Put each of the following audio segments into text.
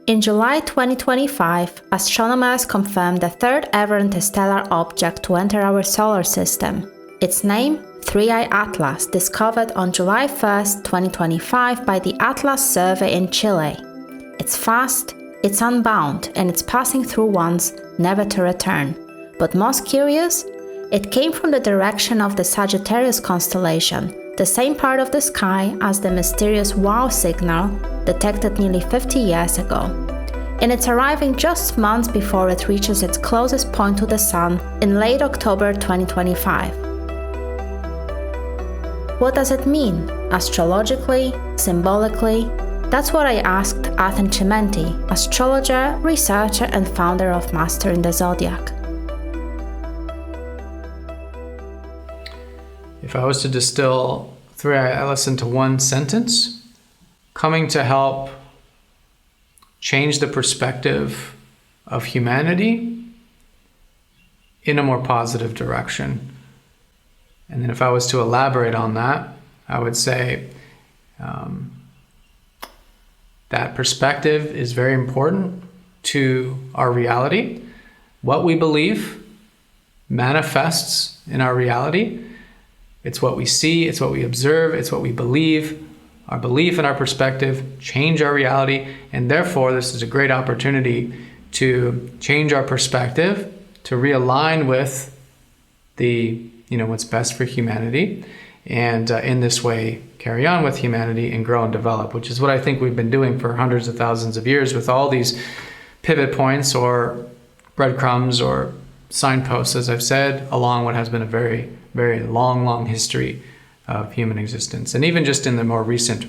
In July 2025, astronomers confirmed the third ever interstellar object to enter our solar system. Its name, 3I Atlas, discovered on July 1st, 2025 by the Atlas survey in Chile. It's fast, it's unbound, and it's passing through once, never to return. But most curious, it came from the direction of the Sagittarius constellation, the same part of the sky as the mysterious WOW signal detected nearly 50 years ago. And it's arriving just months before it reaches its closest point to the Sun in late October 2025. What does it mean, astrologically, symbolically? That's what I asked Athen Chimenti, astrologer, researcher, and founder of Master in the Zodiac. If I was to distill 3I Atlas into one sentence, coming to help change the perspective of humanity in a more positive direction. And then if I was to elaborate on that, I would say that perspective is very important to our reality. What we believe manifests in our reality. It's what we see, it's what we observe, it's what we believe. Our belief and our perspective change our reality, and therefore this is a great opportunity to change our perspective, to realign with the what's best for humanity, and in this way carry on with humanity and grow and develop, which is what I think we've been doing for hundreds of thousands of years with all these pivot points or breadcrumbs or signposts, as I've said, along what has been a very, very long history of human existence. And even just in the more recent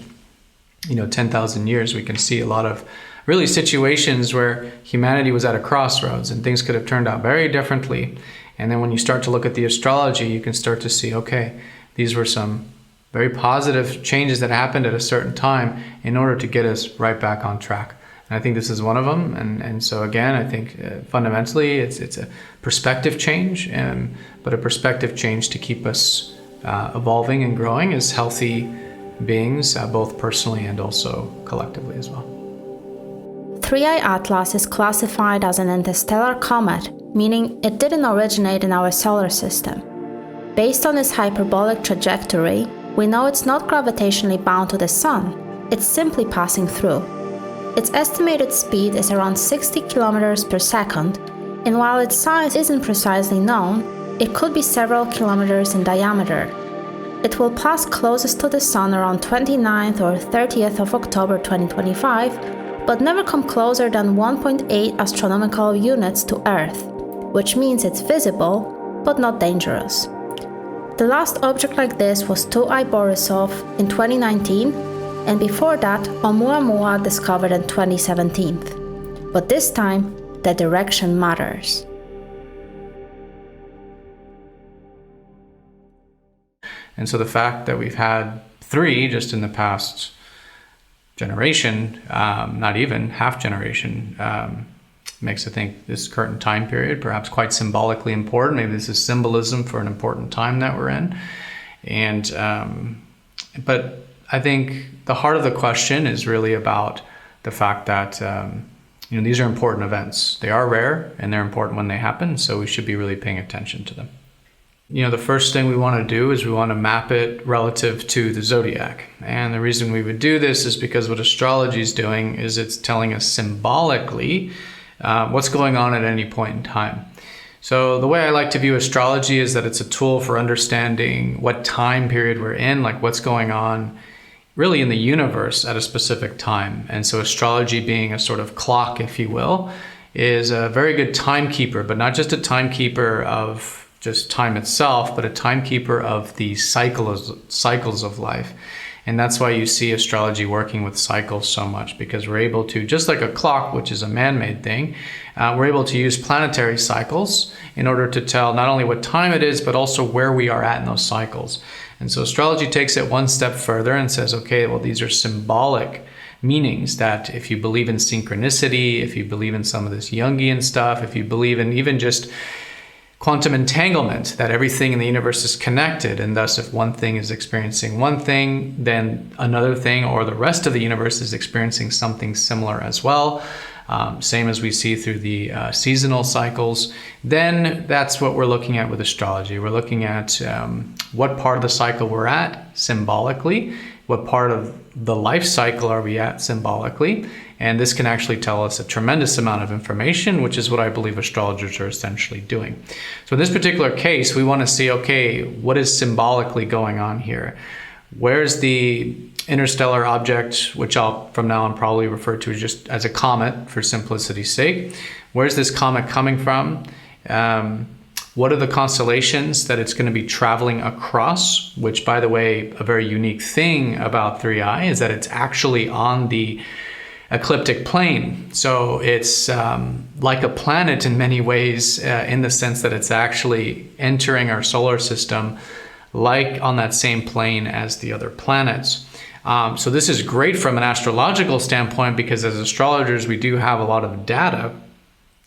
10,000 years, we can see a lot of really situations where humanity was at a crossroads and things could have turned out very differently. And then when you start to look at the astrology, you can start to see, okay, these were some very positive changes that happened at a certain time in order to get us right back on track. And I think this is one of them. And so again, I think fundamentally it's a perspective change, but a perspective change to keep us evolving and growing as healthy beings, both personally and also collectively as well. 3I Atlas is classified as an interstellar comet, meaning it didn't originate in our solar system. Based on its hyperbolic trajectory, we know it's not gravitationally bound to the Sun, it's simply passing through. Its estimated speed is around 60 kilometers per second, and while its size isn't precisely known, it could be several kilometers in diameter. It will pass closest to the Sun around 29th or 30th of October 2025, but never come closer than 1.8 astronomical units to Earth, which means it's visible, but not dangerous. The last object like this was 2I Borisov in 2019, and before that Oumuamua discovered in 2017. But this time, the direction matters. And so the fact that we've had 3 just in the past generation, not even half generation, makes I think this current time period perhaps quite symbolically important. Maybe this is symbolism for an important time that we're in. And but I think the heart of the question is really about the fact that these are important events. They are rare and they're important when they happen, so we should be really paying attention to them. The first thing we want to do is we want to map it relative to the zodiac. And the reason we would do this is because what astrology is doing is it's telling us symbolically what's going on at any point in time. So the way I like to view astrology is that it's a tool for understanding what time period we're in, like what's going on really in the universe at a specific time. And so astrology, being a sort of clock, if you will, is a very good timekeeper, but not just a timekeeper of just time itself, but a timekeeper of the cycles of life. And that's why you see astrology working with cycles so much, because we're able to, just like a clock, which is a man-made thing, we're able to use planetary cycles in order to tell not only what time it is, but also where we are at in those cycles. And so astrology takes it one step further and says, okay, well, these are symbolic meanings that if you believe in synchronicity, if you believe in some of this Jungian stuff, if you believe in even just quantum entanglement, that everything in the universe is connected, and thus if one thing is experiencing one thing, then another thing or the rest of the universe is experiencing something similar as well. Same as we see through the seasonal cycles. Then that's what we're looking at with astrology. We're looking at what part of the cycle we're at symbolically, what part of the life cycle are we at symbolically, and this can actually tell us a tremendous amount of information, which is what I believe astrologers are essentially doing. So in this particular case, we want to see, okay, what is symbolically going on here? Where's the interstellar object, which I'll from now on probably refer to just as a comet for simplicity's sake? Where's this comet coming from? What are the constellations that it's going to be traveling across? Which, by the way, a very unique thing about 3i is that it's actually on the ecliptic plane. So it's like a planet in many ways, in the sense that it's actually entering our solar system like on that same plane as the other planets. So this is great from an astrological standpoint, because as astrologers, we do have a lot of data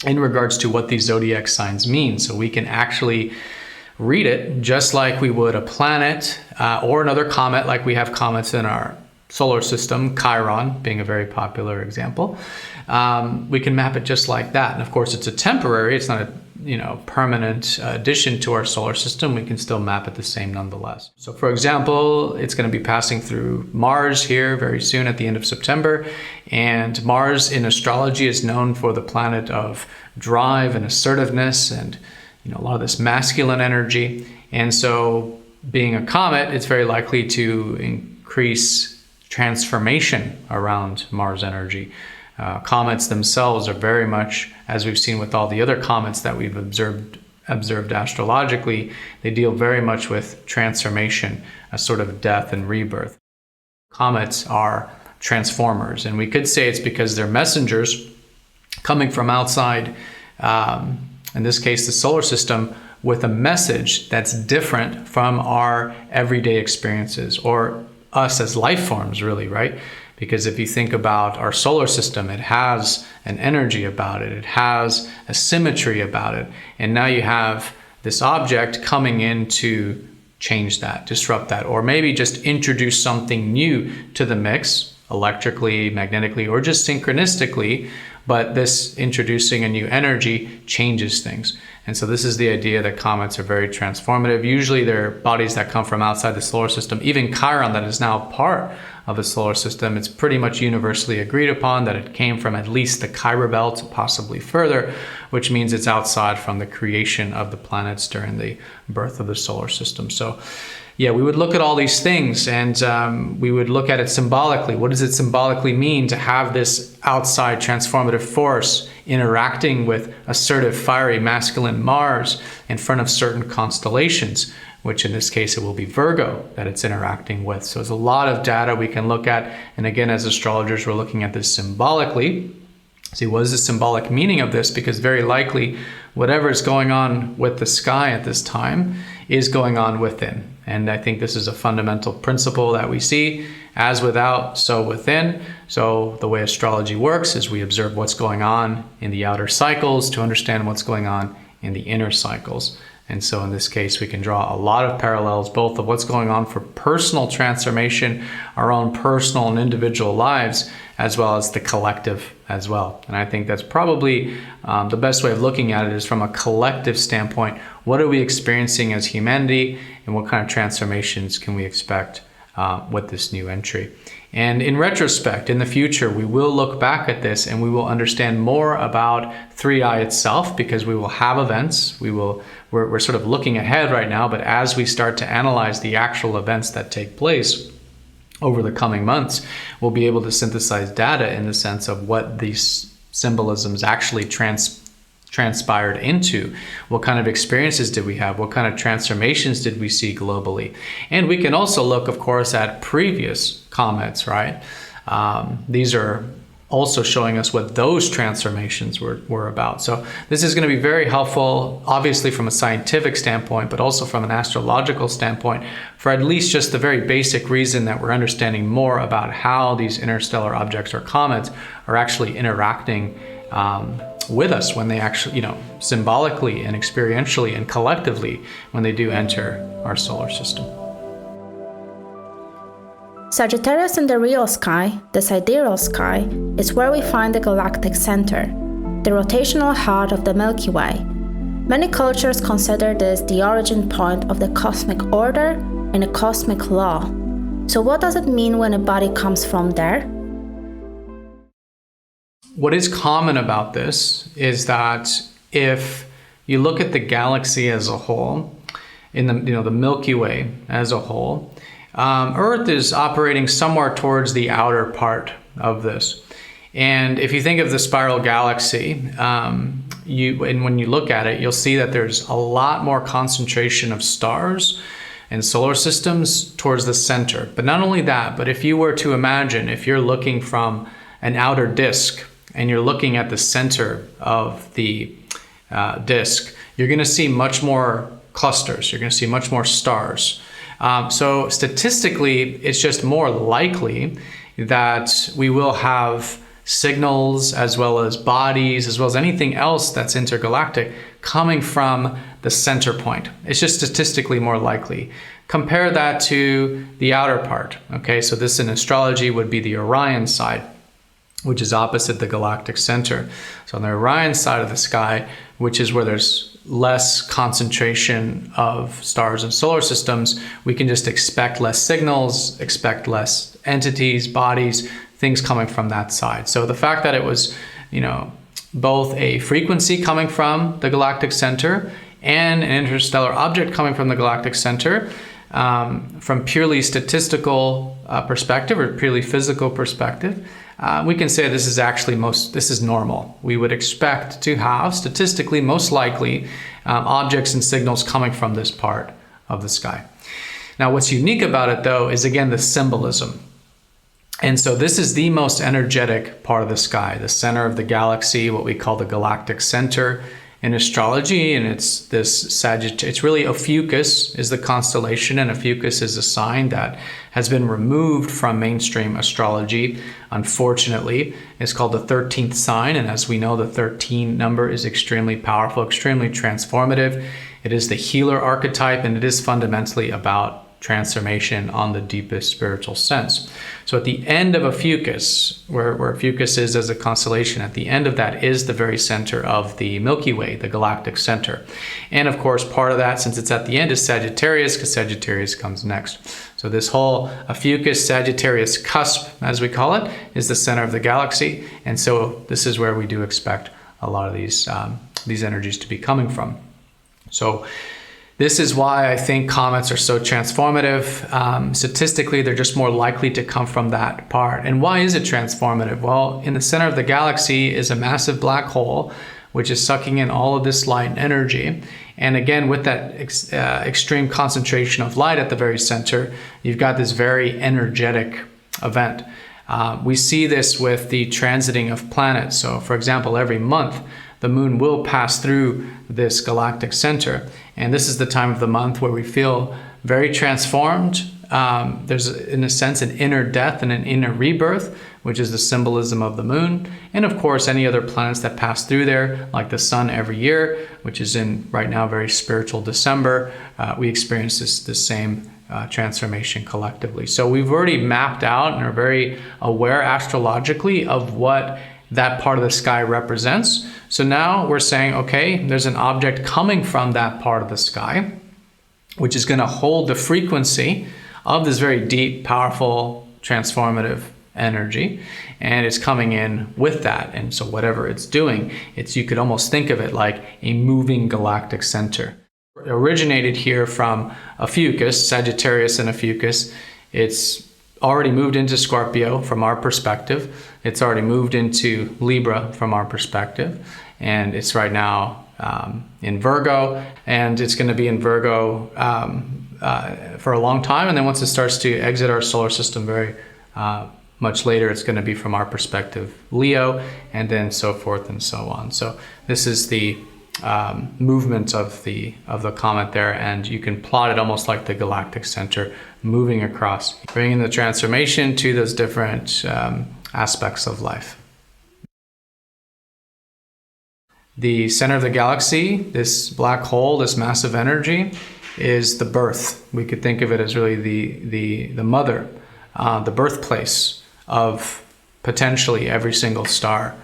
in regards to what these zodiac signs mean. So we can actually read it just like we would a planet or another comet, like we have comets in our solar system, Chiron being a very popular example. We can map it just like that. And of course, it's a temporary, it's not a permanent addition to our solar system. We can still map it the same nonetheless. So for example, it's going to be passing through Mars here very soon at the end of September. And Mars in astrology is known for the planet of drive and assertiveness and a lot of this masculine energy. And so being a comet, it's very likely to increase transformation around Mars energy. Comets themselves are very much, as we've seen with all the other comets that we've observed astrologically, they deal very much with transformation, a sort of death and rebirth. Comets are transformers, and we could say it's because they're messengers coming from outside, in this case the solar system, with a message that's different from our everyday experiences, or us as life forms, really, right? Because if you think about our solar system, it has an energy about it. It has a symmetry about it. And now you have this object coming in to change that, disrupt that, or maybe just introduce something new to the mix, electrically, magnetically, or just synchronistically. But this introducing a new energy changes things. And so this is the idea that comets are very transformative. Usually they're bodies that come from outside the solar system. Even Chiron, that is now part of the solar system, it's pretty much universally agreed upon that it came from at least the Kuiper belt, possibly further, which means it's outside from the creation of the planets during the birth of the solar system. So yeah, we would look at all these things, and we would look at it symbolically. What does it symbolically mean to have this outside transformative force interacting with assertive, fiery, masculine Mars in front of certain constellations, which in this case it will be Virgo that it's interacting with. So there's a lot of data we can look at. And again, as astrologers, we're looking at this symbolically. See, what is the symbolic meaning of this? Because very likely whatever is going on with the sky at this time is going on within. And I think this is a fundamental principle that we see, as without, so within. So the way astrology works is we observe what's going on in the outer cycles to understand what's going on in the inner cycles. And so in this case, we can draw a lot of parallels, both of what's going on for personal transformation, our own personal and individual lives, as well as the collective as well. And I think that's probably the best way of looking at it is from a collective standpoint. What are we experiencing as humanity, and what kind of transformations can we expect with this new entry? And in retrospect, in the future, we will look back at this and we will understand more about 3i itself, because we will have events. We're sort of looking ahead right now, but as we start to analyze the actual events that take place over the coming months, we'll be able to synthesize data in the sense of what these symbolisms actually transpired into. What kind of experiences did we have? What kind of transformations did we see globally? And we can also look, of course, at previous comets, right? These are also showing us what those transformations were about. So this is going to be very helpful, obviously from a scientific standpoint, but also from an astrological standpoint, for at least just the very basic reason that we're understanding more about how these interstellar objects or comets are actually interacting with us when they actually, symbolically and experientially and collectively when they do enter our solar system. Sagittarius in the real sky, the sidereal sky, is where we find the galactic center, the rotational heart of the Milky Way. Many cultures consider this the origin point of the cosmic order and a cosmic law. So what does it mean when a body comes from there? What is common about this is that if you look at the galaxy as a whole, in the Milky Way as a whole, Earth is operating somewhere towards the outer part of this. And if you think of the spiral galaxy, and when you look at it, you'll see that there's a lot more concentration of stars and solar systems towards the center. But not only that, but if you were to imagine, if you're looking from an outer disk and you're looking at the center of the disk, you're going to see much more clusters. You're going to see much more stars. So statistically, it's just more likely that we will have signals as well as bodies, as well as anything else that's intergalactic coming from the center point. It's just statistically more likely. Compare that to the outer part. Okay, so this in astrology would be the Orion side, which is opposite the galactic center. So on the Orion side of the sky, which is where there's less concentration of stars and solar systems, we can just expect less signals, expect less entities, bodies, things coming from that side. So the fact that it was, both a frequency coming from the galactic center and an interstellar object coming from the galactic center, from purely statistical perspective or purely physical perspective, we can say this is actually this is normal. We would expect to have, statistically, most likely, objects and signals coming from this part of the sky. Now, what's unique about it, though, is again the symbolism. And so this is the most energetic part of the sky, the center of the galaxy, what we call the galactic center in astrology, and it's this Sagittarius. It's really Ophiuchus is the constellation, and Ophiuchus is a sign that has been removed from mainstream astrology. Unfortunately, it's called the 13th sign, and as we know, the 13 number is extremely powerful, extremely transformative. It is the healer archetype, and it is fundamentally about transformation on the deepest spiritual sense. So at the end of Ophiuchus, where Ophiuchus is as a constellation, at the end of that is the very center of the Milky Way, the galactic center. And of course, part of that, since it's at the end, is Sagittarius, because Sagittarius comes next. So this whole Ophiuchus Sagittarius cusp, as we call it, is the center of the galaxy. And so this is where we do expect a lot of these energies to be coming from. So this is why I think comets are so transformative. Statistically, they're just more likely to come from that part. And why is it transformative? Well, in the center of the galaxy is a massive black hole, which is sucking in all of this light and energy. And again, with that extreme concentration of light at the very center, you've got this very energetic event. We see this with the transiting of planets. So for example, every month, the moon will pass through this galactic center. And this is the time of the month where we feel very transformed. There's, in a sense, an inner death and an inner rebirth, which is the symbolism of the moon. And of course, any other planets that pass through there, like the sun every year, which is in right now very spiritual December, we experience this same transformation collectively. So we've already mapped out and are very aware astrologically of what that part of the sky represents. So now we're saying, okay, there's an object coming from that part of the sky, which is going to hold the frequency of this very deep, powerful, transformative energy, and it's coming in with that. And so whatever it's doing, you could almost think of it like a moving galactic center. It originated here from Ophiuchus, Sagittarius and Ophiuchus. It's already moved into Scorpio from our perspective. It's already moved into Libra from our perspective. And it's right now in Virgo, and it's going to be in Virgo for a long time. And then once it starts to exit our solar system very Much later, it's going to be from our perspective, Leo, and then so forth and so on. So this is the movement of the comet there, and you can plot it almost like the galactic center moving across, bringing the transformation to those different aspects of life. The center of the galaxy, this black hole, this massive energy, is the birth. We could think of it as really the mother, the birthplace of potentially every single star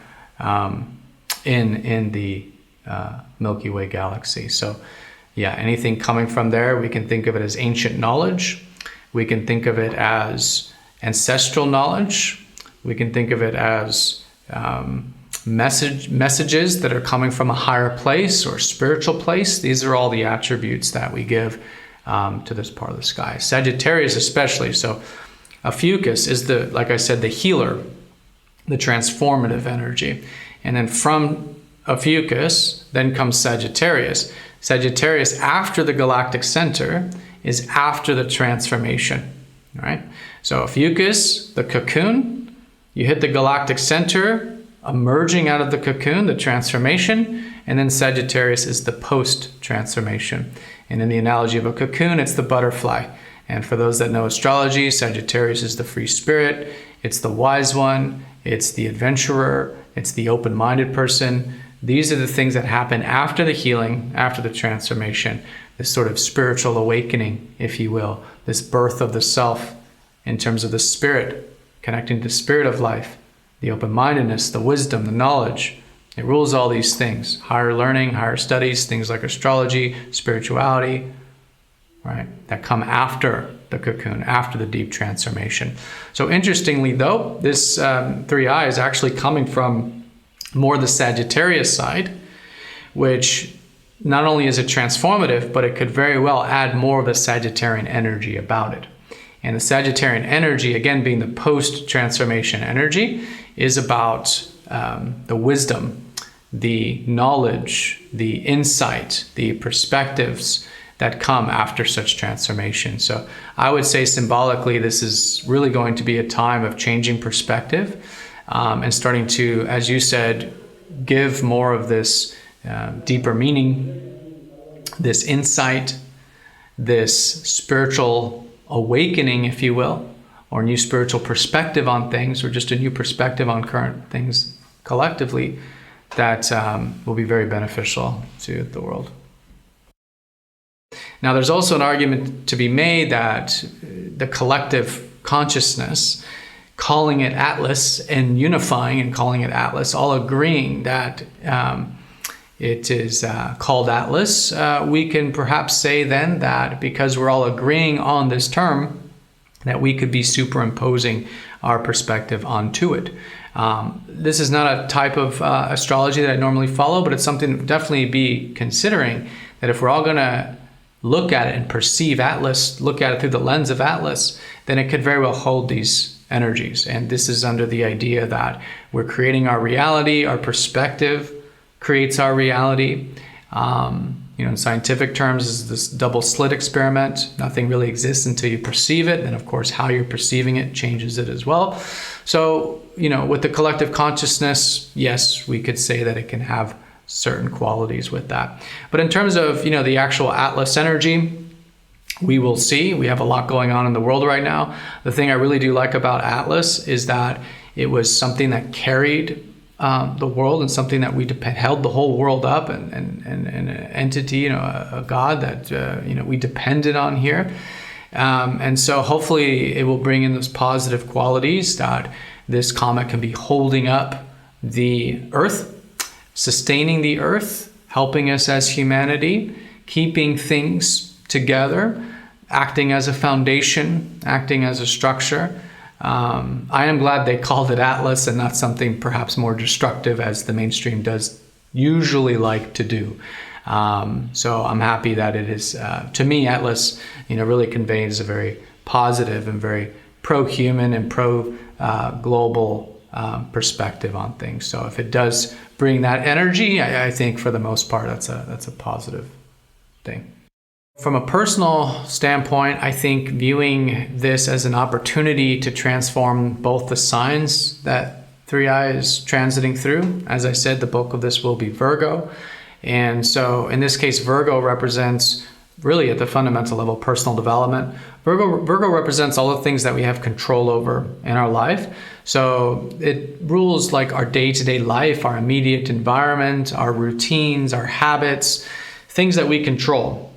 in the Milky Way galaxy. So yeah, anything coming from there, we can think of it as ancient knowledge. We can think of it as ancestral knowledge. We can think of it as messages that are coming from a higher place or spiritual place. These are all the attributes that we give to this part of the sky. Sagittarius especially. So Ophiuchus is like I said, the healer, the transformative energy. And then from Ophiuchus, then comes Sagittarius. Sagittarius, after the galactic center, is after the transformation, right? So Ophiuchus, the cocoon, you hit the galactic center, emerging out of the cocoon, the transformation, and then Sagittarius is the post-transformation. And in the analogy of a cocoon, it's the butterfly. And for those that know astrology, Sagittarius is the free spirit, it's the wise one, it's the adventurer, it's the open-minded person. These are the things that happen after the healing, after the transformation, this sort of spiritual awakening, if you will, this birth of the self in terms of the spirit, connecting to the spirit of life, the open-mindedness, the wisdom, the knowledge. It rules all these things, higher learning, higher studies, things like astrology, spirituality, right, that come after the cocoon, after the deep transformation. So interestingly though, this 3i is actually coming from more the Sagittarius side, which not only is it transformative, but it could very well add more of the Sagittarian energy about it. And the Sagittarian energy, again being the post-transformation energy, is about the wisdom, the knowledge, the insight, the perspectives that come after such transformation. So I would say symbolically, this is really going to be a time of changing perspective and starting to, as you said, give more of this deeper meaning, this insight, this spiritual awakening, if you will, or new spiritual perspective on things, or just a new perspective on current things collectively, that will be very beneficial to the world. Now, there's also an argument to be made that the collective consciousness, calling it Atlas and unifying and calling it Atlas, all agreeing that it is called Atlas, we can perhaps say then that because we're all agreeing on this term, that we could be superimposing our perspective onto it. This is not a type of astrology that I normally follow, but it's something to definitely be considering, that if we're all going to look at it and perceive Atlas, look at it through the lens of Atlas, then it could very well hold these energies. And this is under the idea that we're creating our reality, our perspective creates our reality. In scientific terms, is this double slit experiment. Nothing really exists until you perceive it. And of course, how you're perceiving it changes it as well. So, with the collective consciousness, yes, we could say that it can have certain qualities with that. But in terms of, the actual Atlas energy, we will see. We have a lot going on in the world right now. The thing I really do like about Atlas is that it was something that carried the world, and something that we held the whole world up, and an entity, a God that we depended on here. And so hopefully it will bring in those positive qualities that this comet can be holding up the Earth, sustaining the Earth, helping us as humanity, keeping things together, acting as a foundation, acting as a structure. I am glad they called it Atlas and not something perhaps more destructive, as the mainstream does usually like to do. So I'm happy that it is, to me, Atlas, really conveys a very positive and very pro-human and pro-global perspective on things. So if it does bring that energy, I think for the most part, that's a positive thing. From a personal standpoint, I think viewing this as an opportunity to transform both the signs that 3i is transiting through. As I said, the bulk of this will be Virgo. And so in this case, Virgo represents really at the fundamental level personal development. Virgo represents all the things that we have control over in our life. So it rules like our day-to-day life, our immediate environment, our routines, our habits, things that we control.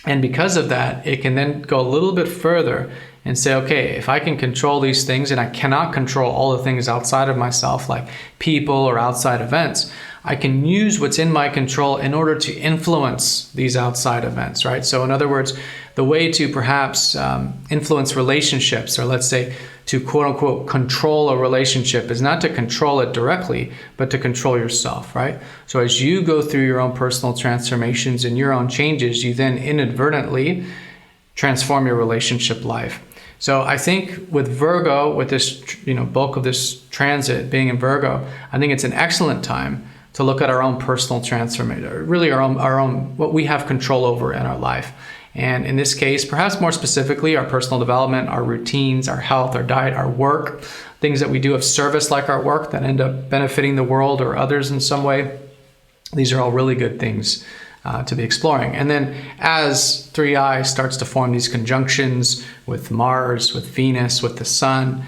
And because of that, it can then go a little bit further and say, okay, if I can control these things and I cannot control all the things outside of myself, like people or outside events, I can use what's in my control in order to influence these outside events, right? So in other words, the way to perhaps influence relationships, or let's say to quote unquote control a relationship, is not to control it directly, but to control yourself, right? So as you go through your own personal transformations and your own changes, you then inadvertently transform your relationship life. So I think with Virgo, with this bulk of this transit being in Virgo, I think it's an excellent time to look at our own personal transformation, really our own what we have control over in our life. And in this case, perhaps more specifically, our personal development, our routines, our health, our diet, our work, things that we do of service like our work that end up benefiting the world or others in some way. These are all really good things to be exploring. And then as 3i starts to form these conjunctions with Mars, with Venus, with the Sun,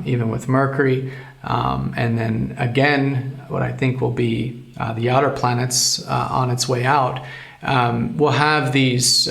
even with Mercury, and then again, what I think will be the outer planets on its way out, we'll have these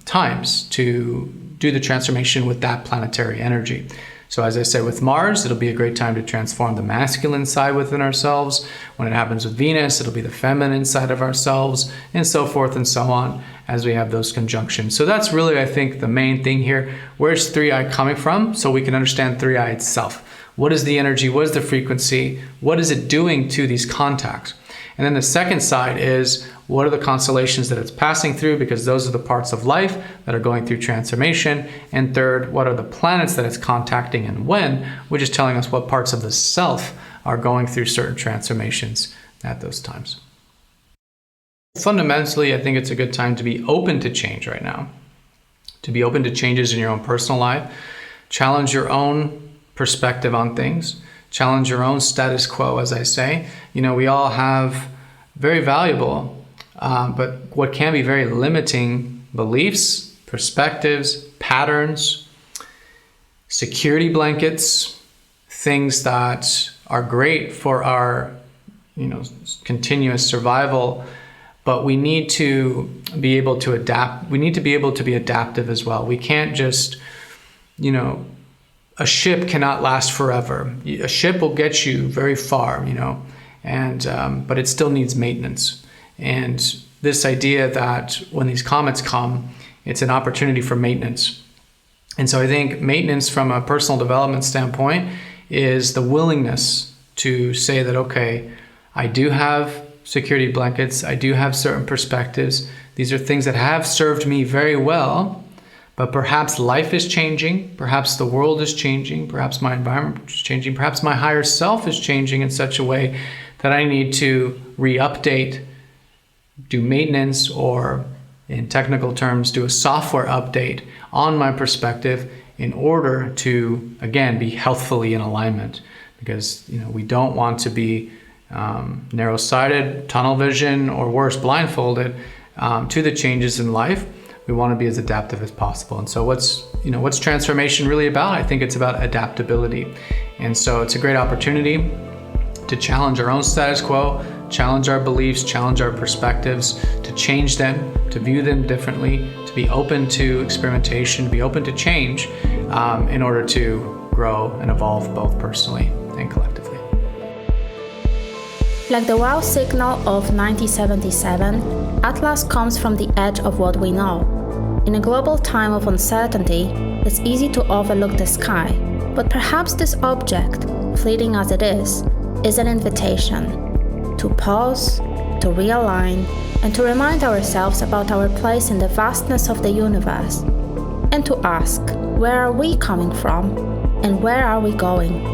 times to do the transformation with that planetary energy. So as I said, with Mars, it'll be a great time to transform the masculine side within ourselves. When it happens with Venus, it'll be the feminine side of ourselves, and so forth and so on as we have those conjunctions. So that's really, I think, the main thing here. Where's 3i coming from? So we can understand 3i itself. What is the energy? What is the frequency? What is it doing to these contacts? And then the second side is, what are the constellations that it's passing through? Because those are the parts of life that are going through transformation. And third, what are the planets that it's contacting and when, which is telling us what parts of the self are going through certain transformations at those times. Fundamentally, I think it's a good time to be open to change right now, to be open to changes in your own personal life, challenge your own perspective on things, challenge your own status quo, as I say. We all have very valuable, but what can be very limiting beliefs, perspectives, patterns, security blankets, things that are great for our, continuous survival, but we need to be able to adapt. We need to be able to be adaptive as well. We can't just, a ship cannot last forever. A ship will get you very far, but it still needs maintenance. And this idea that when these comets come, it's an opportunity for maintenance. And so I think maintenance from a personal development standpoint is the willingness to say that, okay, I do have security blankets, I do have certain perspectives. These are things that have served me very well, but perhaps life is changing, perhaps the world is changing, perhaps my environment is changing, perhaps my higher self is changing in such a way that I need to re-update, do maintenance, or in technical terms, do a software update on my perspective in order to, again, be healthfully in alignment. Because we don't want to be narrow-sighted, tunnel vision, or worse, blindfolded to the changes in life. We want to be as adaptive as possible. And so what's transformation really about? I think it's about adaptability. And so it's a great opportunity to challenge our own status quo, challenge our beliefs, challenge our perspectives, to change them, to view them differently, to be open to experimentation, to be open to change in order to grow and evolve both personally and collectively. Like the wow signal of 1977, Atlas comes from the edge of what we know. In a global time of uncertainty, it's easy to overlook the sky, but perhaps this object, fleeting as it is an invitation to pause, to realign, and to remind ourselves about our place in the vastness of the universe, and to ask, where are we coming from, and where are we going?